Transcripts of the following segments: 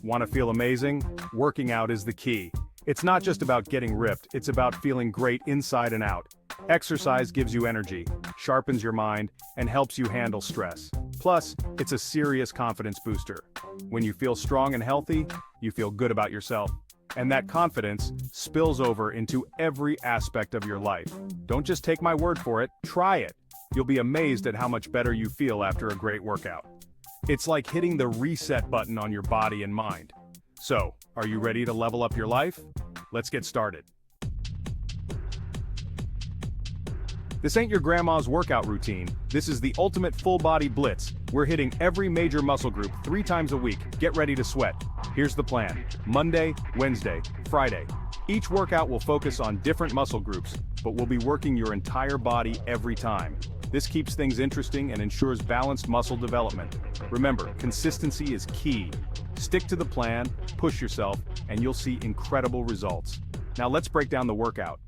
Want to feel amazing? Working out is the key. It's not just about getting ripped, it's about feeling great inside and out. Exercise gives you energy, sharpens your mind, and helps you handle stress. Plus, it's a serious confidence booster. When you feel strong and healthy, you feel good about yourself. And that confidence spills over into every aspect of your life. Don't just take my word for it, try it. You'll be amazed at how much better you feel after a great workout. It's like hitting the reset button on your body and mind. So, are you ready to level up your life? Let's get started. This ain't your grandma's workout routine. This is the ultimate full-body blitz. We're hitting every major muscle group 3 times a week. Get ready to sweat. Here's the plan. Monday, Wednesday, Friday. Each workout will focus on different muscle groups, but we'll be working your entire body every time. This keeps things interesting and ensures balanced muscle development. Remember, consistency is key. Stick to the plan, push yourself, and you'll see incredible results. Now let's break down the workout.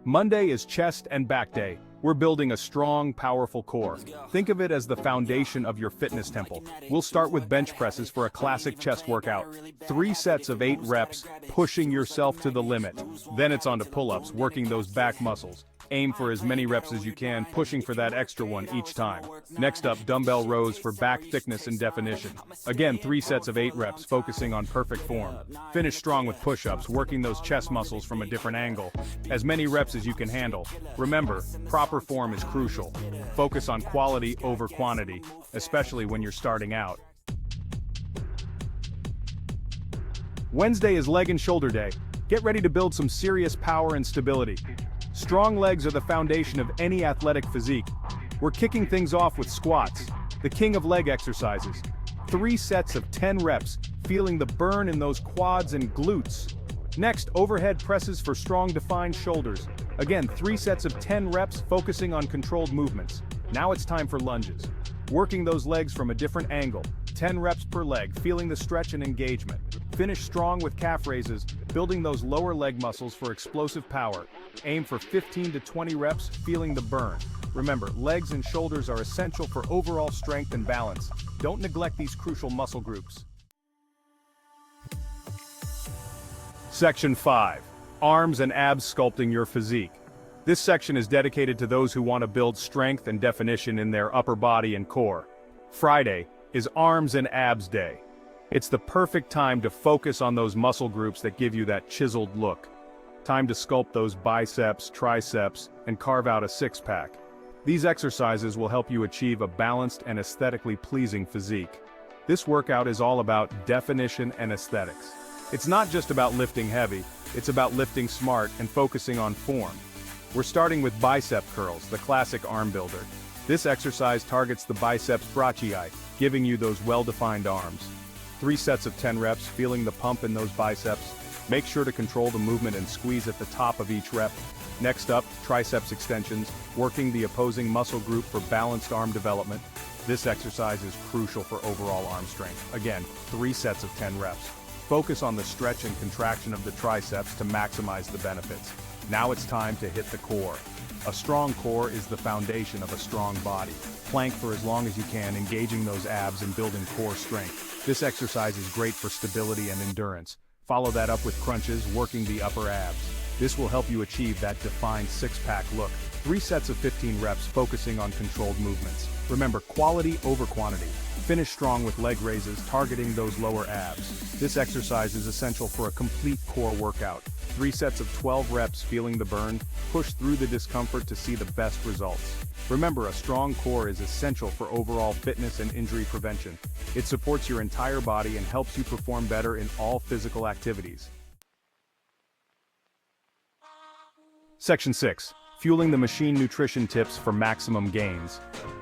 Monday is chest and back day. We're building a strong, powerful core. Think of it as the foundation of your fitness temple. We'll start with bench presses for a classic chest workout. 3 sets of 8 reps, pushing yourself to the limit. Then it's on to pull-ups, working those back muscles. Aim for as many reps as you can, pushing for that extra one each time. Next up, dumbbell rows for back thickness and definition. Again, 3 sets of 8 reps, focusing on perfect form. Finish strong with push-ups, working those chest muscles from a different angle. As many reps as you can handle. Remember, proper form is crucial. Focus on quality over quantity, especially when you're starting out. Wednesday is leg and shoulder day. Get ready to build some serious power and stability. Strong legs are the foundation of any athletic physique. We're kicking things off with squats, the king of leg exercises. 3 sets of 10 reps, feeling the burn in those quads and glutes. Next, overhead presses for strong defined shoulders. Again, 3 sets of 10 reps, focusing on controlled movements. Now it's time for lunges. Working those legs from a different angle. 10 reps per leg, feeling the stretch and engagement. Finish strong with calf raises, building those lower leg muscles for explosive power. Aim for 15 to 20 reps, feeling the burn. Remember, legs and shoulders are essential for overall strength and balance. Don't neglect these crucial muscle groups. Section 5. Arms and abs sculpting your physique. This section is dedicated to those who want to build strength and definition in their upper body and core. Friday is Arms and Abs Day. It's the perfect time to focus on those muscle groups that give you that chiseled look. Time to sculpt those biceps, triceps, and carve out a six-pack. These exercises will help you achieve a balanced and aesthetically pleasing physique. This workout is all about definition and aesthetics. It's not just about lifting heavy, it's about lifting smart and focusing on form. We're starting with bicep curls, the classic arm builder. This exercise targets the biceps brachii, giving you those well-defined arms. 3 sets of 10 reps, feeling the pump in those biceps. Make sure to control the movement and squeeze at the top of each rep. Next up, triceps extensions, working the opposing muscle group for balanced arm development. This exercise is crucial for overall arm strength. Again, 3 sets of 10 reps. Focus on the stretch and contraction of the triceps to maximize the benefits. Now it's time to hit the core. A strong core is the foundation of a strong body. Plank for as long as you can, engaging those abs and building core strength. This exercise is great for stability and endurance. Follow that up with crunches, working the upper abs. This will help you achieve that defined six-pack look. 3 sets of 15 reps, focusing on controlled movements. Remember, quality over quantity. Finish strong with leg raises, targeting those lower abs. This exercise is essential for a complete core workout. 3 sets of 12 reps, feeling the burn. Push through the discomfort to see the best results. Remember, a strong core is essential for overall fitness and injury prevention. It supports your entire body and helps you perform better in all physical activities. Section 6. Fueling the machine nutrition tips for maximum gains.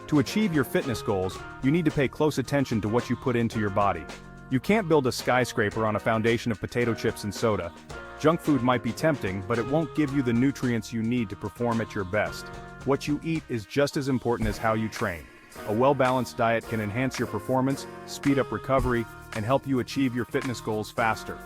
To achieve your fitness goals, you need to pay close attention to what you put into your body. You can't build a skyscraper on a foundation of potato chips and soda. Junk food might be tempting, but it won't give you the nutrients you need to perform at your best. What you eat is just as important as how you train. A well-balanced diet can enhance your performance, speed up recovery, and help you achieve your fitness goals faster.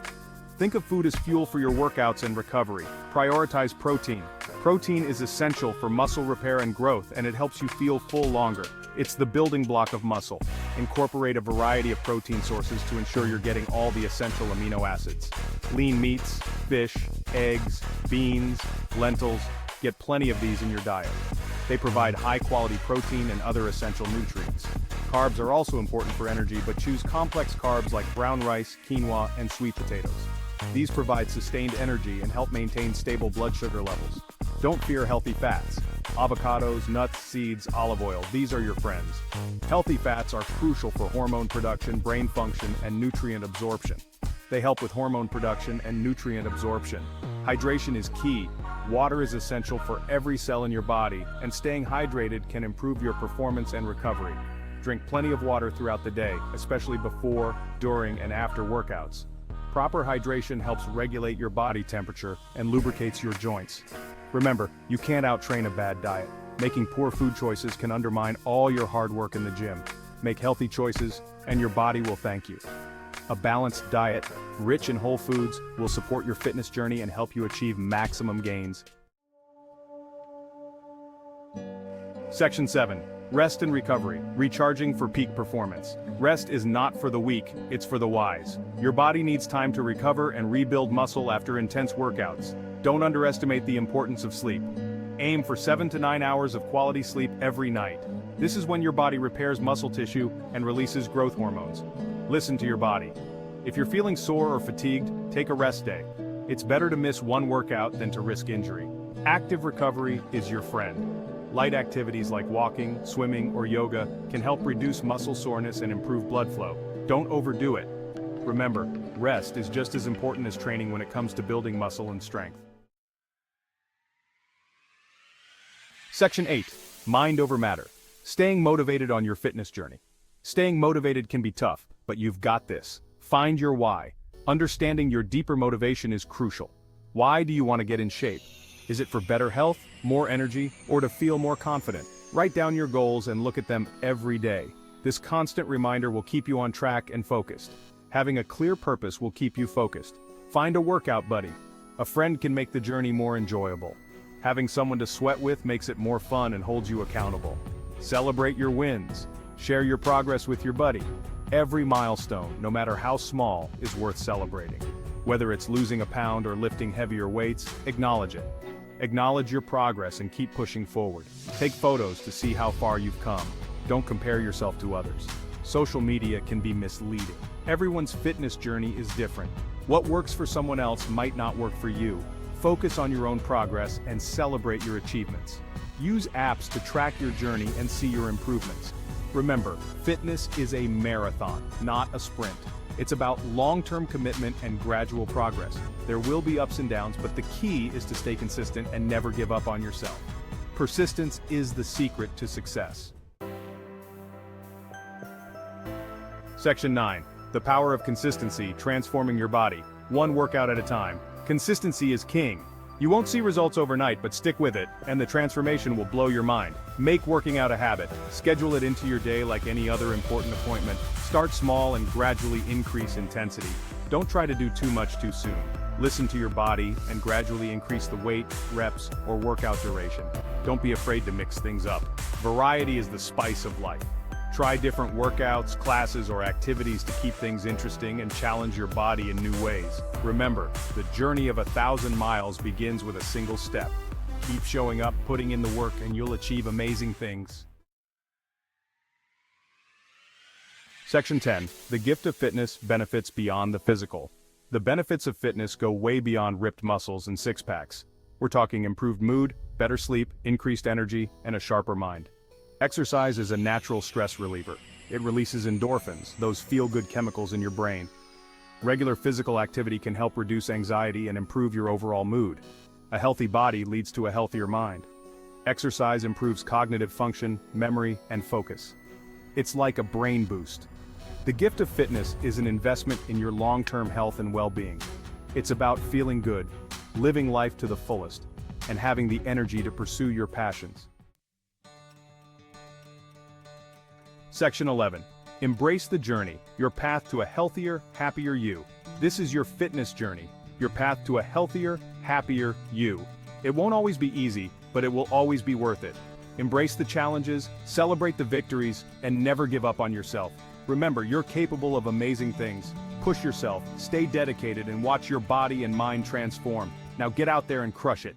Think of food as fuel for your workouts and recovery. Prioritize protein, Protein is essential for muscle repair and growth, and it helps you feel full longer. It's the building block of muscle. Incorporate a variety of protein sources to ensure you're getting all the essential amino acids. Lean meats, fish, eggs, beans, lentils, get plenty of these in your diet. They provide high-quality protein and other essential nutrients. Carbs are also important for energy, but choose complex carbs like brown rice, quinoa, and sweet potatoes. These provide sustained energy and help maintain stable blood sugar levels. Don't fear healthy fats. Avocados, nuts, seeds, olive oil, these are your friends. Healthy fats are crucial for hormone production, brain function, and nutrient absorption. They help with hormone production and nutrient absorption. Hydration is key. Water is essential for every cell in your body, and staying hydrated can improve your performance and recovery. Drink plenty of water throughout the day, especially before, during, and after workouts. Proper hydration helps regulate your body temperature and lubricates your joints. Remember, you can't out-train a bad diet. Making poor food choices can undermine all your hard work in the gym. Make healthy choices, and your body will thank you. A balanced diet, rich in whole foods, will support your fitness journey and help you achieve maximum gains. Section 7. Rest and recovery, recharging for peak performance. Rest is not for the weak, it's for the wise. Your body needs time to recover and rebuild muscle after intense workouts. Don't underestimate the importance of sleep. Aim for 7 to 9 hours of quality sleep every night. This is when your body repairs muscle tissue and releases growth hormones. Listen to your body. If you're feeling sore or fatigued, take a rest day. It's better to miss one workout than to risk injury. Active recovery is your friend. Light activities like walking, swimming, or yoga can help reduce muscle soreness and improve blood flow. Don't overdo it. Remember, rest is just as important as training when it comes to building muscle and strength. Section 8. Mind over matter. Staying motivated on your fitness journey. Staying motivated can be tough, but you've got this. Find your why. Understanding your deeper motivation is crucial. Why do you want to get in shape? Is it for better health, more energy, or to feel more confident? Write down your goals and look at them every day. This constant reminder will keep you on track and focused. Having a clear purpose will keep you focused. Find a workout buddy. A friend can make the journey more enjoyable. Having someone to sweat with makes it more fun and holds you accountable. Celebrate your wins. Share your progress with your buddy. Every milestone, no matter how small, is worth celebrating. Whether it's losing a pound or lifting heavier weights, acknowledge it. Acknowledge your progress and keep pushing forward. Take photos to see how far you've come. Don't compare yourself to others. Social media can be misleading. Everyone's fitness journey is different. What works for someone else might not work for you. Focus on your own progress and celebrate your achievements. Use apps to track your journey and see your improvements. Remember, fitness is a marathon, not a sprint. It's about long-term commitment and gradual progress. There will be ups and downs, but the key is to stay consistent and never give up on yourself. Persistence is the secret to success. Section 9. The power of consistency, transforming your body, one workout at a time. Consistency is king. You won't see results overnight, but stick with it, and the transformation will blow your mind. Make working out a habit. Schedule it into your day like any other important appointment. Start small and gradually increase intensity. Don't try to do too much too soon. Listen to your body and gradually increase the weight, reps, or workout duration. Don't be afraid to mix things up. Variety is the spice of life. Try different workouts, classes, or activities to keep things interesting and challenge your body in new ways. Remember, the journey of 1,000 miles begins with a single step. Keep showing up, putting in the work, and you'll achieve amazing things. Section 10. The gift of fitness, benefits beyond the physical. The benefits of fitness go way beyond ripped muscles and six-packs. We're talking improved mood, better sleep, increased energy, and a sharper mind. Exercise is a natural stress reliever. It releases endorphins, those feel-good chemicals in your brain. Regular physical activity can help reduce anxiety and improve your overall mood. A healthy body leads to a healthier mind. Exercise improves cognitive function, memory, and focus. It's like a brain boost. The gift of fitness is an investment in your long-term health and well-being. It's about feeling good, living life to the fullest, and having the energy to pursue your passions. Section 11. Embrace the journey, your path to a healthier, happier you. This is your fitness journey, your path to a healthier, happier you. It won't always be easy, but it will always be worth it. Embrace the challenges, celebrate the victories, and never give up on yourself. Remember, you're capable of amazing things. Push yourself, stay dedicated, and watch your body and mind transform. Now get out there and crush it.